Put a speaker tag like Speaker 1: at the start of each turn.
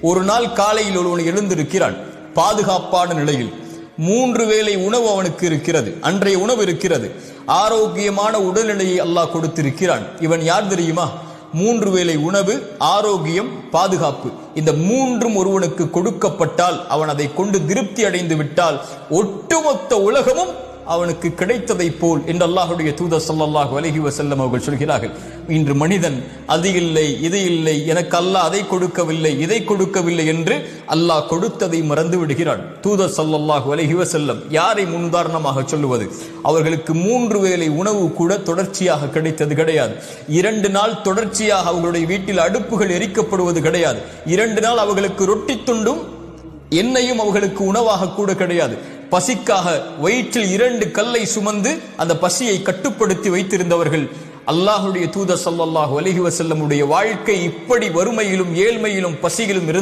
Speaker 1: ஒரு நாள் காலையில் ஒருவன் எழுந்திருக்கிறான் பாதுகாப்பான நிலையில். 3 வேளை உணவு அவனுக்கு இருக்கிறது, அன்றைய உணவு இருக்கிறது, ஆரோக்கியமான உடல்நிலையை அல்லாஹ் கொடுத்திருக்கிறான். இவன் யார் தெரியுமா? 3 வேளை உணவு, ஆரோக்கியம், பாதுகாப்பு, இந்த 3ம் ஒருவனுக்கு கொடுக்கப்பட்டால் அவன் அதை கொண்டு திருப்தி அடைந்து விட்டால் ஒட்டுமொத்த உலகமும் அவனுக்கு கிடைத்ததை போல் என்று அல்லாஹ்வுடைய தூதர் ஸல்லல்லாஹு அலைஹி வஸல்லம் அவர்கள் சொல்கிறார்கள். இன்று மனிதன் அது இல்லை இது இல்லை, எனக்கு அல்லாஹ் அதை கொடுக்கவில்லை இதை கொடுக்கவில்லை என்று அல்லாஹ் கொடுத்ததை மறந்து விடுகிறான். தூதர் ஸல்லல்லாஹு அலைஹி வஸல்லம் யாரை முன்னுதாரணமாக சொல்லுவது? அவர்களுக்கு 3 வேளை உணவு கூட தொடர்ச்சியாக கிடைத்தது கிடையாது. 2 நாள் தொடர்ச்சியாக அவர்களுடைய வீட்டில் அடுப்புகள் எரிக்கப்படுவது கிடையாது. 2 நாள் அவர்களுக்கு ரொட்டி துண்டும் எண்ணெயும் அவர்களுக்கு உணவாக கூட கிடையாது. பசிக்காக வயிற்றில் 2 கல்லை சுமந்து அந்த பசியை கட்டுப்படுத்தி வைத்திருந்தவர்கள். அல்லாஹ்வுடைய தூதர் ஸல்லல்லாஹு அலைஹி வஸல்லம் உடைய வாழ்க்கை இப்படி வறுமையிலும் ஏழ்மையிலும் பசியிலும்